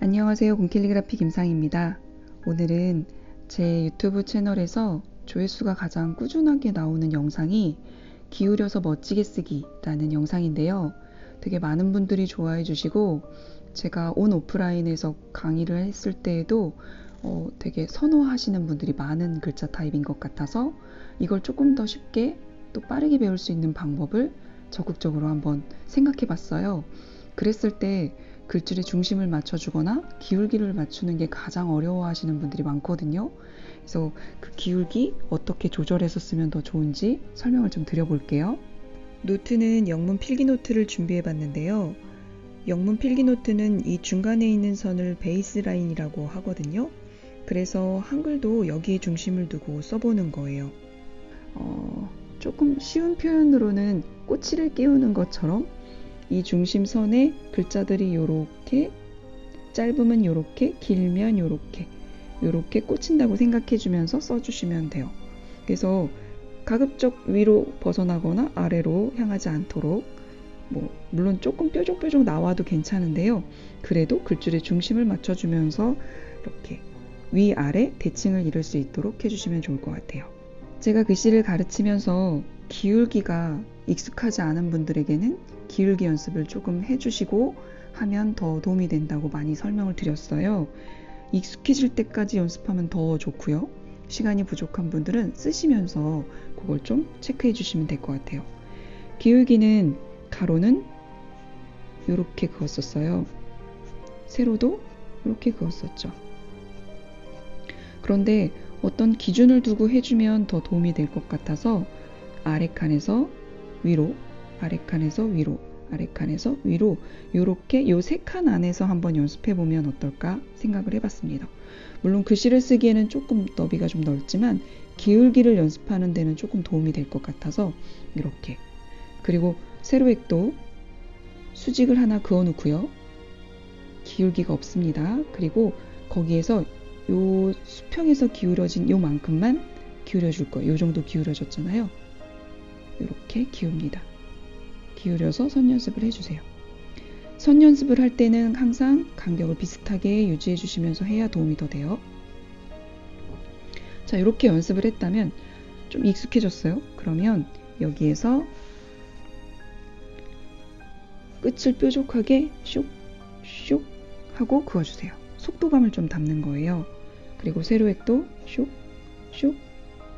안녕하세요. 곰캘리그라피 김상입니다. 오늘은 제 유튜브 채널에서 조회수가 가장 꾸준하게 나오는 영상이 기울여서 멋지게 쓰기라는 영상인데요. 되게 많은 분들이 좋아해 주시고 제가 온 오프라인에서 강의를 했을 때에도 되게 선호하시는 분들이 많은 글자 타입인 것 같아서 이걸 조금 더 쉽게 또 빠르게 배울 수 있는 방법을 적극적으로 한번 생각해 봤어요. 그랬을 때 글줄의 중심을 맞춰주거나 기울기를 맞추는 게 가장 어려워하시는 분들이 많거든요. 그래서 그 기울기 어떻게 조절해서 쓰면 더 좋은지 설명을 좀 드려볼게요. 노트는 영문 필기 노트를 준비해 봤는데요. 영문 필기 노트는 이 중간에 있는 선을 베이스 라인이라고 하거든요. 그래서 한글도 여기에 중심을 두고 써보는 거예요. 조금 쉬운 표현으로는 꼬치를 끼우는 것처럼 이 중심선에 글자들이 요렇게 짧으면 요렇게 길면 요렇게 꽂힌다고 생각해 주면서 써주시면 돼요. 그래서 가급적 위로 벗어나거나 아래로 향하지 않도록 물론 조금 뾰족뾰족 나와도 괜찮은데요. 그래도 글줄의 중심을 맞춰주면서 이렇게 위아래 대칭을 이룰 수 있도록 해주시면 좋을 것 같아요. 제가 글씨를 가르치면서 기울기가 익숙하지 않은 분들에게는 기울기 연습을 조금 해주시고 하면 더 도움이 된다고 많이 설명을 드렸어요. 익숙해질 때까지 연습하면 더 좋고요. 시간이 부족한 분들은 쓰시면서 그걸 좀 체크해 주시면 될 것 같아요. 기울기는 가로는 이렇게 그었었어요. 세로도 이렇게 그었었죠. 그런데 어떤 기준을 두고 해주면 더 도움이 될 것 같아서 아래칸에서 위로, 아래칸에서 위로, 아래칸에서 위로 이렇게 요 세 칸 안에서 한번 연습해 보면 어떨까 생각을 해봤습니다. 물론 글씨를 쓰기에는 조금 너비가 좀 넓지만 기울기를 연습하는 데는 조금 도움이 될 것 같아서 이렇게. 그리고 세로획도 수직을 하나 그어 놓고요. 기울기가 없습니다. 그리고 거기에서 요 수평에서 기울어진 요만큼만 기울여 줄 거예요. 요 정도 기울어졌잖아요. 이렇게 기웁니다. 기울여서 선 연습을 해주세요. 선 연습을 할 때는 항상 간격을 비슷하게 유지해 주시면서 해야 도움이 더 돼요. 자, 이렇게 연습을 했다면 좀 익숙해졌어요. 그러면 여기에서 끝을 뾰족하게 슉슉 하고 그어주세요. 속도감을 좀 담는 거예요. 그리고 세로획도 슉슉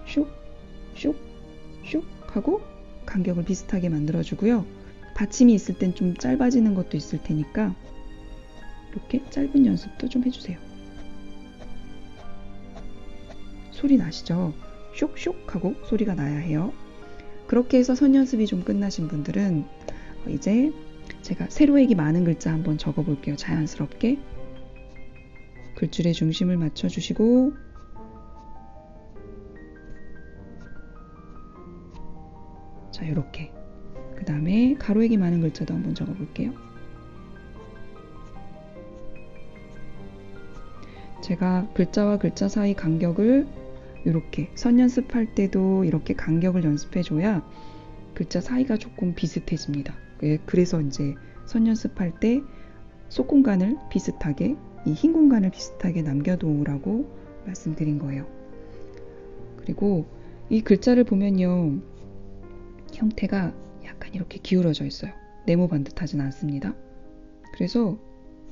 슉슉 슉 하고 간격을 비슷하게 만들어주고요. 받침이 있을 땐 좀 짧아지는 것도 있을 테니까 이렇게 짧은 연습도 좀 해주세요. 소리 나시죠? 쇽쇽 하고 소리가 나야 해요. 그렇게 해서 선 연습이 좀 끝나신 분들은 이제 제가 세로획이 많은 글자 한번 적어볼게요. 자연스럽게 글줄의 중심을 맞춰주시고 자, 이렇게 그 다음에 가로획이 많은 글자도 한번 적어볼게요. 제가 글자와 글자 사이 간격을 이렇게 선 연습할 때도 이렇게 간격을 연습해줘야 글자 사이가 조금 비슷해집니다. 그래서 이제 선 연습할 때 속 공간을 비슷하게 이 흰 공간을 비슷하게 남겨두라고 말씀드린 거예요. 그리고 이 글자를 보면요. 형태가 약간 이렇게 기울어져 있어요. 네모 반듯하진 않습니다. 그래서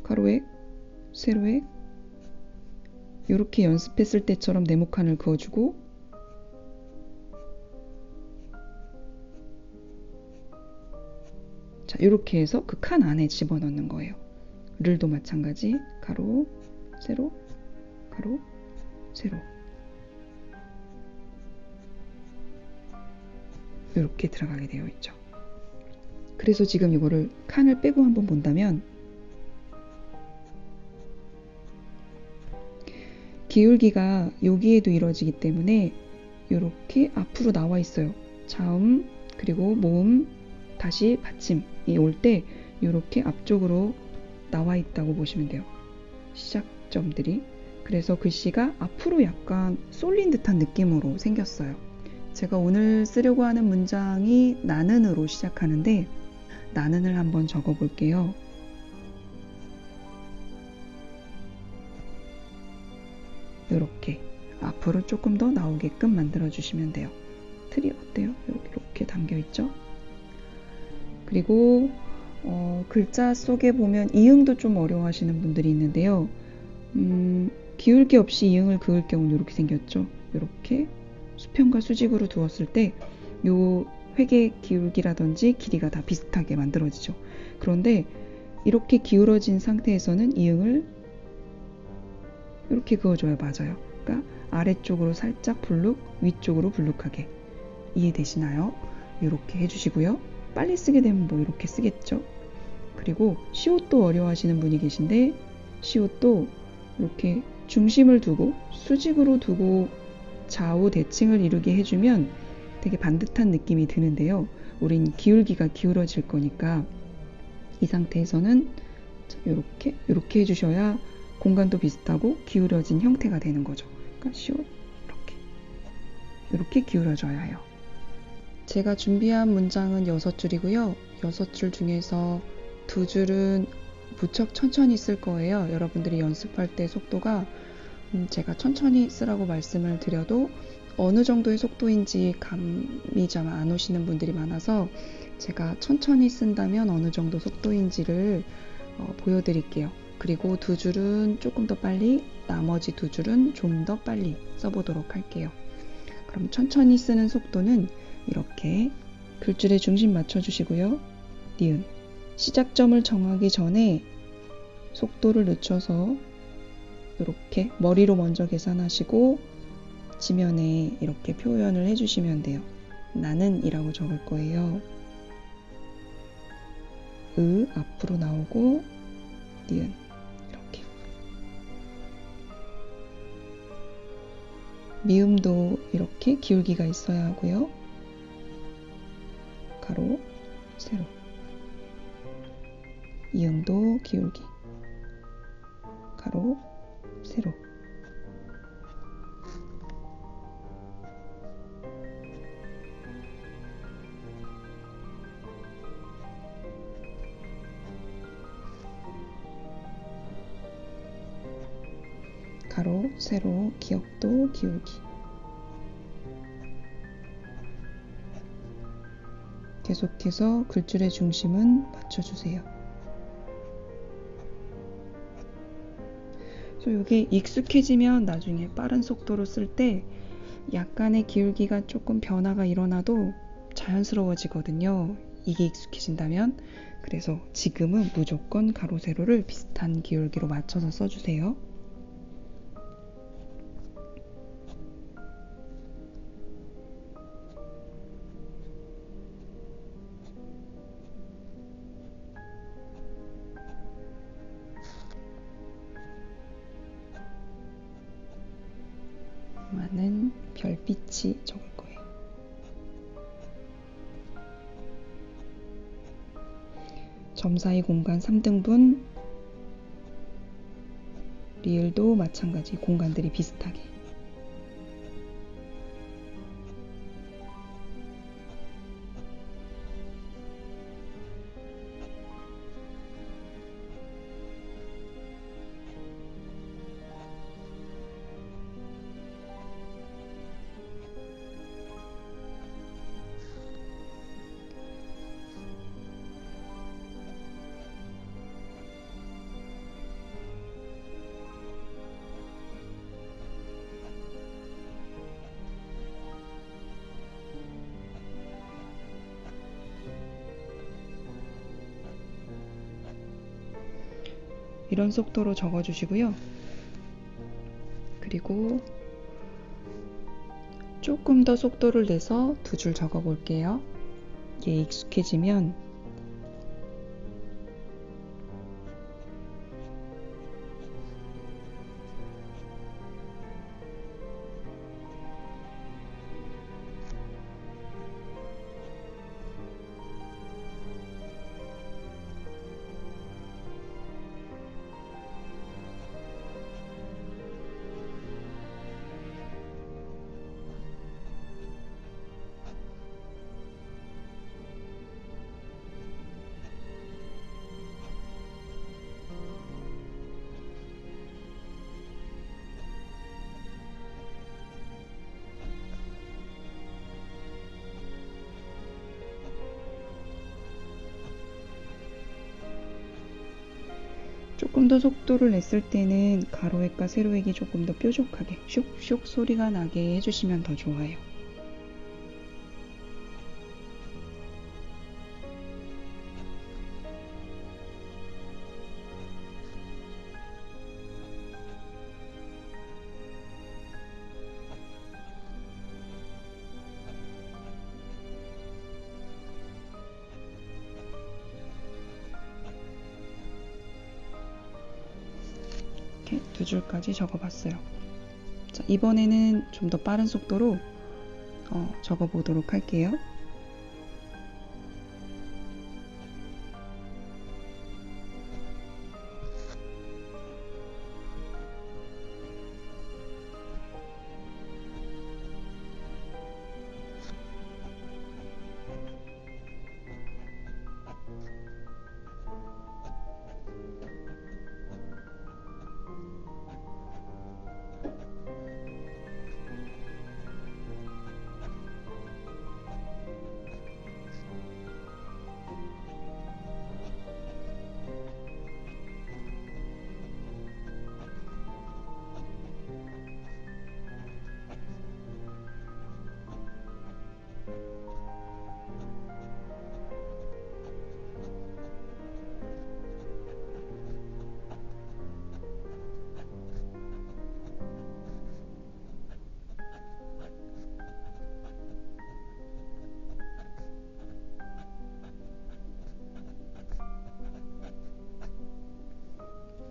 가로획, 세로획 이렇게 연습했을 때처럼 네모칸을 그어주고 자, 이렇게 해서 그 칸 안에 집어넣는 거예요. 를도 마찬가지 가로, 세로, 가로, 세로 이렇게 들어가게 되어 있죠. 그래서 지금 이거를 칸을 빼고 한번 본다면 기울기가 여기에도 이루어지기 때문에 이렇게 앞으로 나와 있어요. 자음 그리고 모음 다시 받침이 올 때 이렇게 앞쪽으로 나와 있다고 보시면 돼요. 시작점들이. 그래서 글씨가 앞으로 약간 쏠린 듯한 느낌으로 생겼어요. 제가 오늘 쓰려고 하는 문장이 나는으로 시작하는데 나는을 한번 적어 볼게요. 이렇게 앞으로 조금 더 나오게끔 만들어 주시면 돼요. 틀이 어때요? 이렇게 담겨 있죠? 그리고 글자 속에 보면 이응도 좀 어려워하시는 분들이 있는데요. 기울기 없이 이응을 그을 경우는 이렇게 생겼죠. 이렇게 수평과 수직으로 두었을 때 요 획의 기울기라든지 길이가 다 비슷하게 만들어지죠. 그런데 이렇게 기울어진 상태에서는 이응을 이렇게 그어줘야 맞아요. 그러니까 아래쪽으로 살짝 불룩, 위쪽으로 불룩하게. 이해되시나요? 이렇게 해주시고요. 빨리 쓰게 되면 뭐 이렇게 쓰겠죠. 그리고 시옷도 어려워하시는 분이 계신데 시옷도 이렇게 중심을 두고 수직으로 두고 좌우 대칭을 이루게 해주면 되게 반듯한 느낌이 드는데요. 우린 기울기가 기울어질 거니까 이 상태에서는 이렇게 해주셔야 공간도 비슷하고 기울어진 형태가 되는 거죠. 그러니까 시옷 이렇게 기울어져야 해요. 제가 준비한 문장은 6줄이고요. 6줄 중에서 2줄은 무척 천천히 쓸 거예요. 여러분들이 연습할 때 속도가 제가 천천히 쓰라고 말씀을 드려도 어느 정도의 속도인지 감이 잘 안 오시는 분들이 많아서 제가 천천히 쓴다면 어느 정도 속도인지를 보여드릴게요. 그리고 2줄은 조금 더 빨리, 나머지 2줄은 좀 더 빨리 써보도록 할게요. 그럼 천천히 쓰는 속도는 이렇게 글줄에 중심 맞춰주시고요. 니은 시작점을 정하기 전에 속도를 늦춰서 이렇게 머리로 먼저 계산하시고 지면에 이렇게 표현을 해주시면 돼요. 나는 이라고 적을 거예요. 앞으로 나오고 니은 이렇게. 미음도 이렇게 기울기가 있어야 하고요. 가로, 세로. 이응도 기울기. 가로, 세로. 가로, 세로, 기역도 기울기. 계속해서 글줄의 중심은 맞춰주세요. 그래서 이게 익숙해지면 나중에 빠른 속도로 쓸 때 약간의 기울기가 조금 변화가 일어나도 자연스러워지거든요. 이게 익숙해진다면. 그래서 지금은 무조건 가로, 세로를 비슷한 기울기로 맞춰서 써주세요. 많은 별빛이 적을 거예요. 점 사이 공간 3등분, 리을도 마찬가지 공간들이 비슷하게. 이런 속도로 적어주시고요. 그리고 조금 더 속도를 내서 2줄 적어볼게요. 이게 익숙해지면 조금 더 속도를 냈을 때는 가로획과 세로획이 조금 더 뾰족하게 슉슉 소리가 나게 해주시면 더 좋아요. 이렇게 두 줄까지 적어봤어요. 자, 이번에는 좀 더 빠른 속도로 적어보도록 할게요.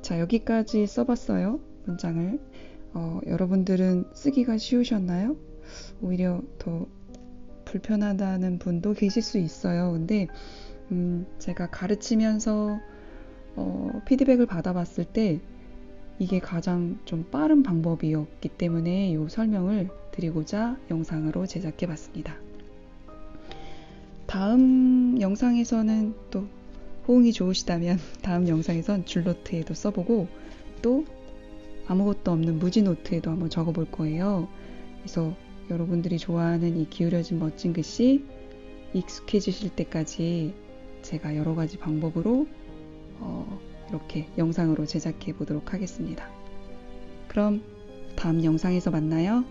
자, 여기까지 써봤어요. 문장을. 여러분들은 쓰기가 쉬우셨나요? 오히려 더 불편하다는 분도 계실 수 있어요. 근데 제가 가르치면서 피드백을 받아봤을 때 이게 가장 좀 빠른 방법이었기 때문에 이 설명을 드리고자 영상으로 제작해 봤습니다. 다음 영상에서는 또 호응이 좋으시다면 다음 영상에선 줄노트에도 써보고 또 아무것도 없는 무지노트에도 한번 적어볼 거예요. 그래서 여러분들이 좋아하는 이 기울여진 멋진 글씨 익숙해지실 때까지 제가 여러 가지 방법으로 이렇게 영상으로 제작해 보도록 하겠습니다. 그럼 다음 영상에서 만나요.